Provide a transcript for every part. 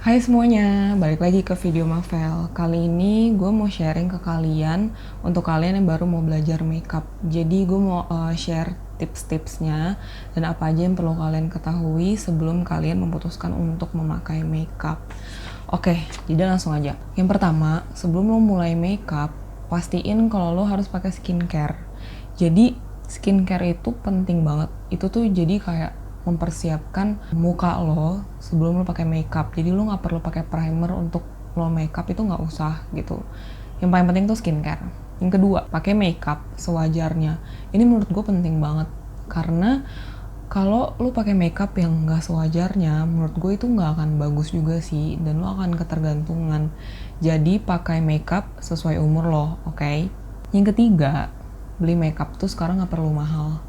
Hai semuanya, balik lagi ke video Mavel. Kali ini gue mau sharing ke kalian untuk kalian yang baru mau belajar makeup. Jadi gue mau share tips-tipsnya dan apa aja yang perlu kalian ketahui sebelum kalian memutuskan untuk memakai makeup. Oke, jadi langsung aja. Yang pertama, sebelum lo mulai makeup, pastiin kalau lo harus pakai skincare. Jadi skincare itu penting banget. Itu tuh jadi kayak mempersiapkan muka lo sebelum lo pakai makeup. Jadi lo nggak perlu pakai primer untuk lo makeup, itu nggak usah gitu. Yang paling penting tuh skincare. Yang kedua, pakai makeup sewajarnya. Ini menurut gue penting banget karena kalau lo pakai makeup yang nggak sewajarnya, menurut gue itu nggak akan bagus juga sih, dan lo akan ketergantungan. Jadi pakai makeup sesuai umur lo, oke? Yang ketiga, beli makeup tuh sekarang nggak perlu mahal.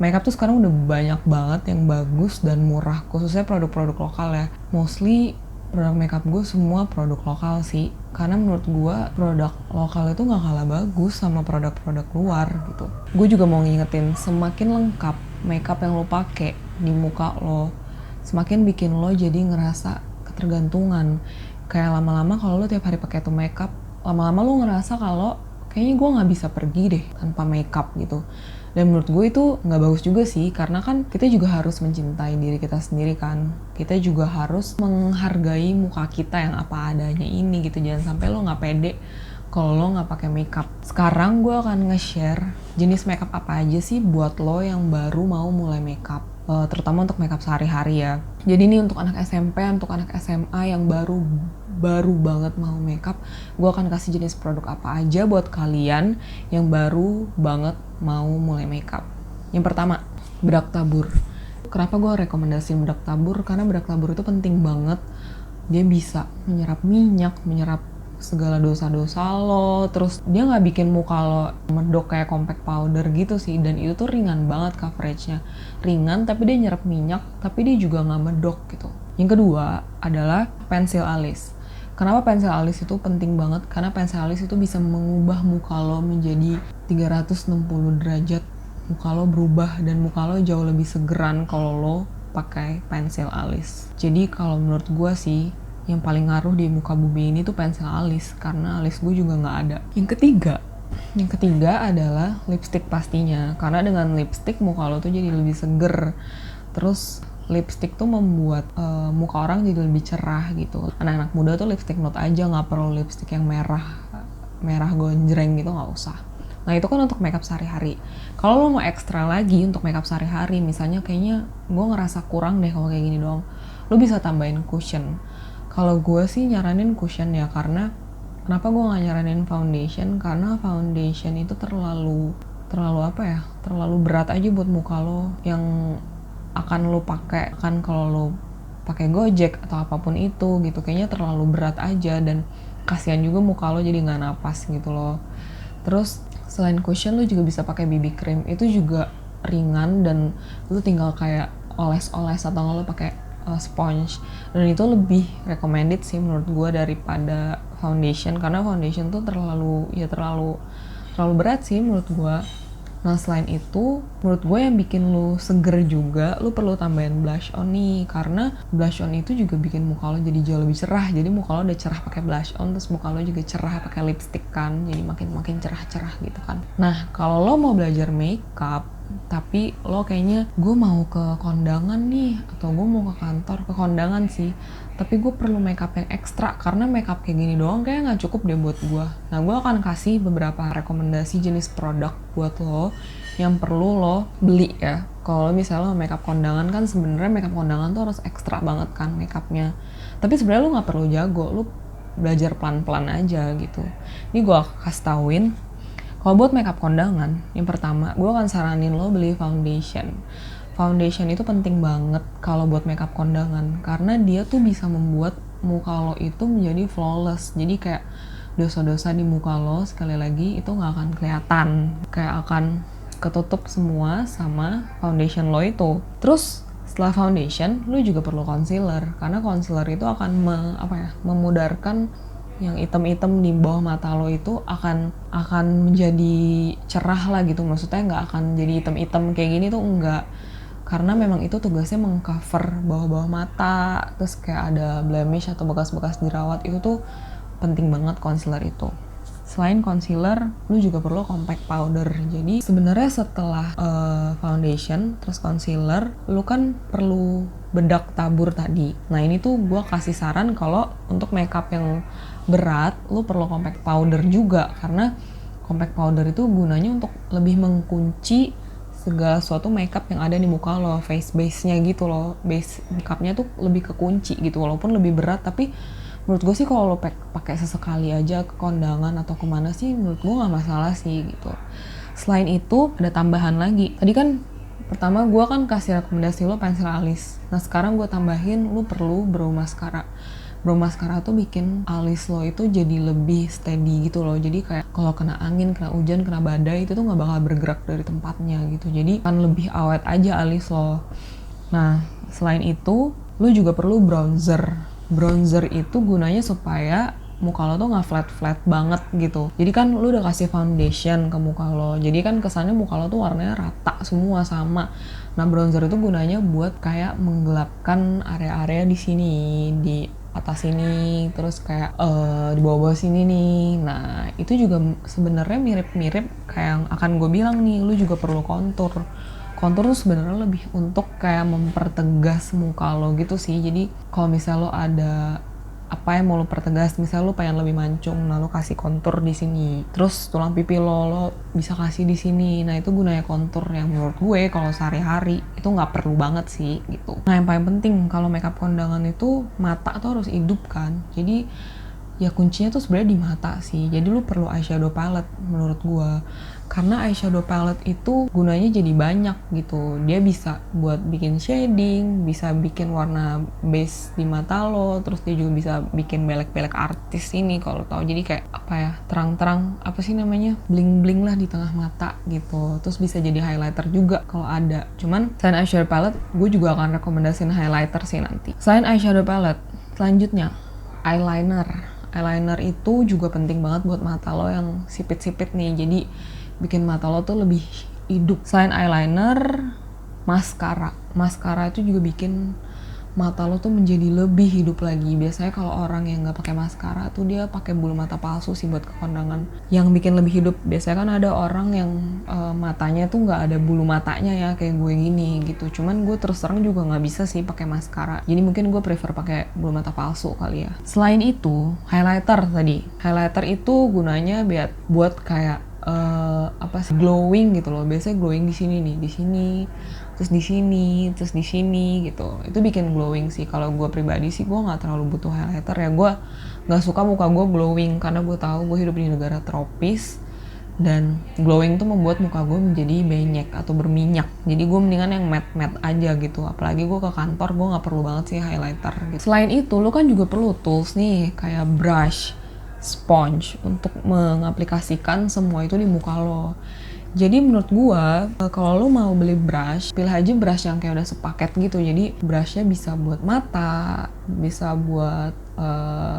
Makeup tuh sekarang udah banyak banget yang bagus dan murah, khususnya produk-produk lokal ya. Mostly produk makeup gue semua produk lokal sih, karena menurut gue produk lokal itu nggak kalah bagus sama produk-produk luar gitu. Gue juga mau ngingetin, semakin lengkap makeup yang lo pakai di muka lo, semakin bikin lo jadi ngerasa ketergantungan. Kayak lama-lama kalau lo tiap hari pakai tuh makeup, lama-lama lo ngerasa kalau kayaknya gue nggak bisa pergi deh tanpa makeup gitu. Dan menurut gue itu nggak bagus juga sih, karena kan kita juga harus mencintai diri kita sendiri kan. Kita juga harus menghargai muka kita yang apa adanya ini gitu. Jangan sampai lo nggak pede kalau lo nggak pakai makeup. Sekarang gue akan nge-share jenis makeup apa aja sih buat lo yang baru mau mulai makeup. Terutama untuk makeup sehari-hari ya. Jadi ini untuk anak SMP, untuk anak SMA yang baru banget mau makeup, gue akan kasih jenis produk apa aja buat kalian yang baru banget mau mulai makeup. Yang pertama, bedak tabur. Kenapa gue rekomendasiin bedak tabur? Karena bedak tabur itu penting banget. Dia bisa menyerap minyak, menyerap segala dosa-dosa lo, terus dia nggak bikin muka lo medok kayak compact powder gitu sih, dan itu tuh ringan banget coveragenya. Ringan tapi dia nyerap minyak, tapi dia juga nggak medok gitu. Yang kedua adalah pensil alis. Kenapa pensil alis itu penting banget? Karena pensil alis itu bisa mengubah muka lo menjadi 360 derajat. Muka lo berubah dan muka lo jauh lebih segeran kalau lo pakai pensil alis. Jadi kalau menurut gue sih, yang paling ngaruh di muka bumi ini tuh pensil alis, karena alis gue juga nggak ada. Yang ketiga adalah lipstick pastinya, karena dengan lipstick muka lo tuh jadi lebih seger. Terus lipstick tuh membuat muka orang jadi lebih cerah gitu. Anak-anak muda tuh lipstick nude aja, nggak perlu lipstick yang merah gonjreng gitu, nggak usah. Nah itu kan untuk makeup sehari-hari. Kalau lo mau ekstra lagi untuk makeup sehari-hari, misalnya kayaknya gue ngerasa kurang deh kalau kayak gini doang, lo bisa tambahin cushion. Kalau gue sih nyaranin cushion ya, karena kenapa gue nggak nyaranin foundation? Karena foundation itu terlalu apa ya? Terlalu berat aja buat muka lo yang akan lo pakai kan kalau lo pakai Gojek atau apapun itu gitu. Kayaknya terlalu berat aja dan kasihan juga muka lo jadi nggak napas gitu loh. Terus selain cushion lo juga bisa pakai BB cream, itu juga ringan dan lo tinggal kayak oles-oles atau nggak lo pakai sponge, dan itu lebih recommended sih menurut gue daripada foundation, karena foundation tuh terlalu berat sih menurut gue. Nah selain itu, menurut gue yang bikin lu seger juga, lu perlu tambahin blush on nih, karena blush on itu juga bikin muka lo jadi jauh lebih cerah. Jadi muka lo udah cerah pakai blush on, terus muka lo juga cerah pakai lipstick kan, jadi makin cerah-cerah gitu kan. Nah kalau lo mau belajar makeup tapi lo kayaknya gue mau ke kondangan nih, atau gue mau ke kantor, ke kondangan sih, tapi gue perlu makeup yang ekstra karena makeup kayak gini doang kayak nggak cukup deh buat gue. Nah gue akan kasih beberapa rekomendasi jenis produk buat lo yang perlu lo beli ya. Kalau misalnya lo makeup kondangan kan, sebenarnya makeup kondangan tuh harus ekstra banget kan makeupnya, tapi sebenarnya lo nggak perlu jago, lo belajar pelan-pelan aja gitu. Ini gue kasih tauin. Kalau buat makeup kondangan, yang pertama gue akan saranin lo beli foundation. Foundation itu penting banget kalau buat makeup kondangan, karena dia tuh bisa membuat muka lo itu menjadi flawless. Jadi kayak dosa-dosa di muka lo sekali lagi itu nggak akan kelihatan, kayak akan ketutup semua sama foundation lo itu. Terus setelah foundation, lo juga perlu concealer, karena concealer itu akan memudarkan yang item-item di bawah mata lo itu akan menjadi cerah lah gitu. Maksudnya nggak akan jadi item-item kayak gini tuh, enggak. karena memang itu tugasnya mengcover bawah-bawah mata, terus kayak ada blemish atau bekas-bekas jerawat, itu tuh penting banget concealer itu. Selain concealer, lu juga perlu compact powder. Jadi sebenarnya setelah foundation, terus concealer, lu kan perlu bedak tabur tadi. Nah ini tuh gue kasih saran kalau untuk makeup yang berat, lu perlu compact powder juga. Karena compact powder itu gunanya untuk lebih mengunci segala suatu makeup yang ada di muka lo, face base-nya gitu loh. Base makeupnya tuh lebih kekunci gitu, walaupun lebih berat, tapi menurut gue sih kalau lo pakai sesekali aja ke kondangan atau kemana sih, menurut gue nggak masalah sih gitu. Selain itu ada tambahan lagi. Tadi kan pertama gue kan kasih rekomendasi lo pensil alis. Nah sekarang gue tambahin lo perlu brow mascara. Brow mascara tuh bikin alis lo itu jadi lebih steady gitu loh. Jadi kayak kalau kena angin, kena hujan, kena badai itu tuh nggak bakal bergerak dari tempatnya gitu. Jadi kan lebih awet aja alis lo. Nah selain itu lo juga perlu bronzer. Bronzer itu gunanya supaya muka lo tuh nggak flat-flat banget gitu. Jadi kan lo udah kasih foundation ke muka lo, jadi kan kesannya muka lo tuh warnanya rata semua sama. Nah bronzer itu gunanya buat kayak menggelapkan area-area di sini, di atas sini, terus kayak di bawah-bawah sini nih. Nah itu juga sebenarnya mirip-mirip kayak yang akan gue bilang nih, lo juga perlu kontur. Kontur tuh sebenarnya lebih untuk kayak mempertegas muka lo gitu sih. Jadi kalau misalnya lo ada apa yang mau lo pertegas, misalnya lo pengen lebih mancung, nah lo kasih kontur di sini. Terus tulang pipi lo bisa kasih di sini. Nah itu gunanya kontur yang menurut gue kalau sehari-hari itu nggak perlu banget sih gitu. Nah yang paling penting kalau makeup kondangan itu mata tuh harus hidup kan. Jadi ya kuncinya tuh sebenarnya di mata sih. Jadi lu perlu eyeshadow palette menurut gue. Karena eyeshadow palette itu gunanya jadi banyak gitu. Dia bisa buat bikin shading, bisa bikin warna base di mata lo, terus dia juga bisa bikin belek-belek artis ini kalau tahu. Jadi kayak apa ya, terang-terang apa sih namanya, bling-bling lah di tengah mata gitu. Terus bisa jadi highlighter juga kalau ada. Cuman selain eyeshadow palette, gue juga akan rekomendasiin highlighter sih nanti. Selain eyeshadow palette, selanjutnya eyeliner. Eyeliner itu juga penting banget buat mata lo yang sipit-sipit nih. Jadi bikin mata lo tuh lebih hidup. Selain eyeliner, maskara. Maskara itu juga bikin mata lo tuh menjadi lebih hidup lagi. Biasanya kalau orang yang nggak pakai maskara tuh dia pakai bulu mata palsu sih buat ke kondangan. Yang bikin lebih hidup. Biasanya kan ada orang yang matanya tuh nggak ada bulu matanya ya kayak gue gini gitu. Cuman gue terus terang juga nggak bisa sih pakai maskara. Jadi mungkin gue prefer pakai bulu mata palsu kali ya. Selain itu, highlighter tadi. Highlighter itu gunanya buat kayak apa sih, glowing gitu loh. Biasanya glowing di sini nih, di sini, terus di sini, terus di sini gitu. Itu bikin glowing sih. Kalau gue pribadi sih gue nggak terlalu butuh highlighter ya. Gue nggak suka muka gue glowing karena gue tahu gue hidup di negara tropis dan glowing tuh membuat muka gue menjadi benyek atau berminyak. Jadi gue mendingan yang matte aja gitu. Apalagi gue ke kantor gue nggak perlu banget sih highlighter gitu. Selain itu lo kan juga perlu tools nih kayak brush, sponge untuk mengaplikasikan semua itu di muka lo. Jadi menurut gua kalau lo mau beli brush, pilih aja brush yang kayak udah sepaket gitu. Jadi brushnya bisa buat mata, bisa buat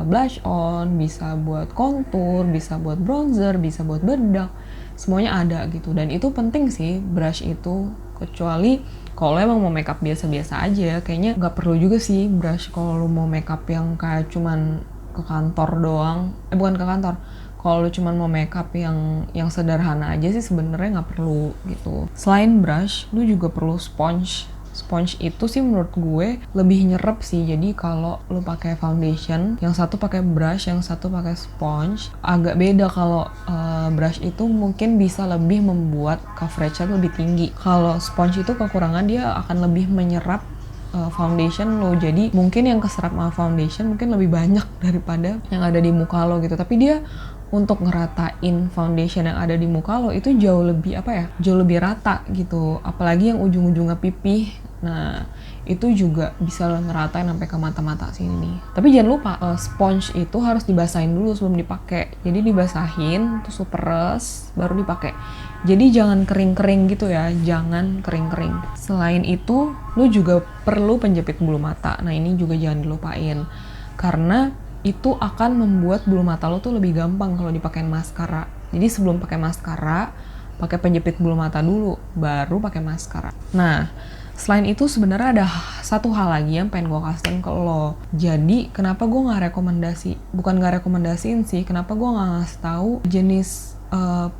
blush on, bisa buat kontur, bisa buat bronzer, bisa buat bedak, semuanya ada gitu. Dan itu penting sih brush itu, kecuali kalau emang mau makeup biasa-biasa aja, kayaknya nggak perlu juga sih brush kalau lo mau makeup yang kayak cuman ke kantor doang. Bukan ke kantor, kalau lu cuman mau makeup yang sederhana aja sih sebenarnya nggak perlu gitu. Selain brush, lu juga perlu sponge. Sponge itu sih menurut gue lebih nyerep sih. Jadi kalau lu pakai foundation, yang satu pakai brush, yang satu pakai sponge, agak beda. Kalau brush itu mungkin bisa lebih membuat coverage-nya lebih tinggi. Kalau sponge itu kekurangan dia akan lebih menyerap foundation lo. Jadi mungkin yang keserap sama foundation mungkin lebih banyak daripada yang ada di muka lo gitu. Tapi dia untuk ngeratain foundation yang ada di muka lo itu jauh lebih jauh lebih rata gitu. Apalagi yang ujung-ujungnya pipih. Nah itu juga bisa ngeratain sampai ke mata-mata sini. Tapi jangan lupa sponge itu harus dibasahin dulu sebelum dipakai. Jadi dibasahin terus peres baru dipakai. Jadi jangan kering-kering gitu ya, jangan kering-kering. Selain itu, lu juga perlu penjepit bulu mata. Nah ini juga jangan dilupain, karena itu akan membuat bulu mata lo tuh lebih gampang kalau dipakein maskara. Jadi sebelum pakai maskara, pakai penjepit bulu mata dulu, baru pakai maskara. Nah, Selain itu sebenarnya ada satu hal lagi yang pengen gue kasihin ke lo. Jadi kenapa gue bukan nggak rekomendasiin sih, kenapa gue nggak ngasih tahu jenis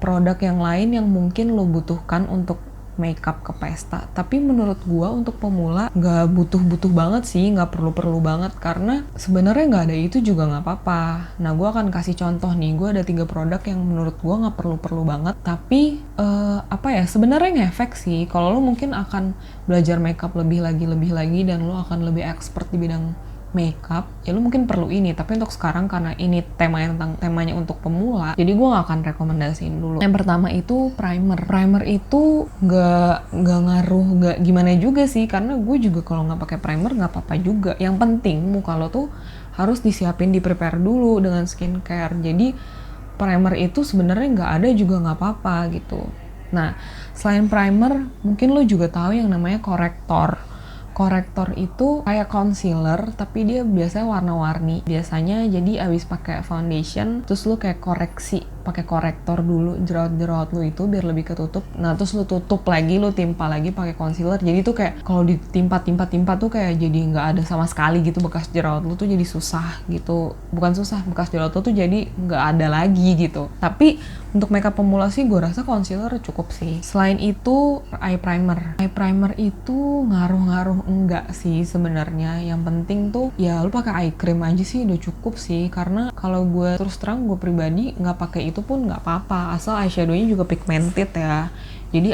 produk yang lain yang mungkin lo butuhkan untuk makeup ke pesta. Tapi menurut gue untuk pemula nggak butuh-butuh banget sih, nggak perlu-perlu banget, karena sebenarnya nggak ada itu juga nggak apa-apa. Nah, gue akan kasih contoh nih, gue ada 3 produk yang menurut gue nggak perlu-perlu banget, tapi sebenarnya ngefek sih. Kalau lo mungkin akan belajar makeup lebih lagi dan lo akan lebih expert di bidang makeup, ya lu mungkin perlu ini. Tapi untuk sekarang karena ini temanya untuk pemula, jadi gue gak akan rekomendasiin dulu. Yang pertama itu primer itu gak ngaruh, gak gimana juga sih, karena gue juga kalau nggak pakai primer nggak apa-apa juga. Yang penting muka lo tuh harus disiapin, di prepare dulu dengan skincare. Jadi primer itu sebenarnya nggak ada juga nggak apa-apa gitu. Nah, selain primer, mungkin lo juga tahu yang namanya korektor. Korektor itu kayak concealer, tapi dia biasanya warna-warni. Biasanya jadi abis pakai foundation, terus lu kayak koreksi, pakai korektor dulu jerawat-jerawat lu itu biar lebih ketutup. Nah, terus lu tutup lagi, lu timpa lagi pakai concealer. Jadi tuh kayak kalau ditimpa tuh kayak jadi nggak ada sama sekali gitu, bekas jerawat lu tuh jadi susah gitu. Bukan susah, bekas jerawat lu tuh jadi nggak ada lagi gitu. Tapi untuk makeup pemula sih gue rasa concealer cukup sih. Selain itu eye primer. Eye primer itu ngaruh enggak sih sebenarnya. Yang penting tuh ya lu pakai eye cream aja sih udah cukup sih. Karena kalau gue terus terang, gue pribadi nggak pakai itu pun nggak apa-apa, asal eyeshadownya juga pigmented ya. Jadi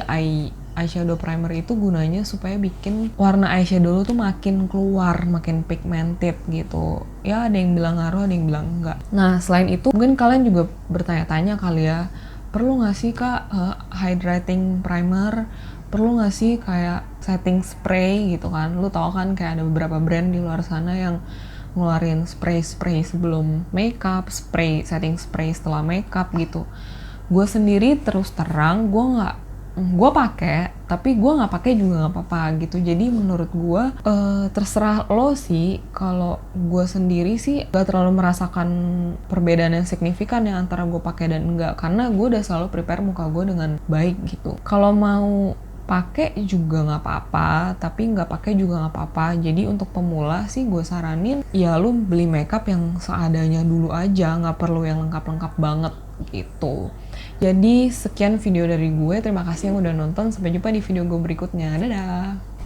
eyeshadow primer itu gunanya supaya bikin warna eyeshadow lu tuh makin keluar, makin pigmented gitu. Ya ada yang bilang ngaruh, ada yang bilang enggak. Nah, selain itu mungkin kalian juga bertanya-tanya kali ya, perlu nggak sih kak hydrating primer? Perlu nggak sih kayak setting spray gitu kan? Lu tau kan kayak ada beberapa brand di luar sana yang ngeluarin spray sebelum makeup, setting spray setelah makeup gitu. Gue sendiri terus terang gue pakai, tapi gue nggak pakai juga nggak apa-apa gitu. Jadi menurut gue terserah lo sih. Kalau gue sendiri sih gak terlalu merasakan perbedaan yang signifikan yang antara gue pakai dan enggak, karena gue udah selalu prepare muka gue dengan baik gitu. Kalau mau pakai juga nggak apa-apa, tapi nggak pakai juga nggak apa-apa. Jadi untuk pemula sih gue saranin ya lu beli makeup yang seadanya dulu aja, nggak perlu yang lengkap-lengkap banget gitu. Jadi sekian video dari gue, terima kasih yang udah nonton, sampai jumpa di video gue berikutnya, dadah.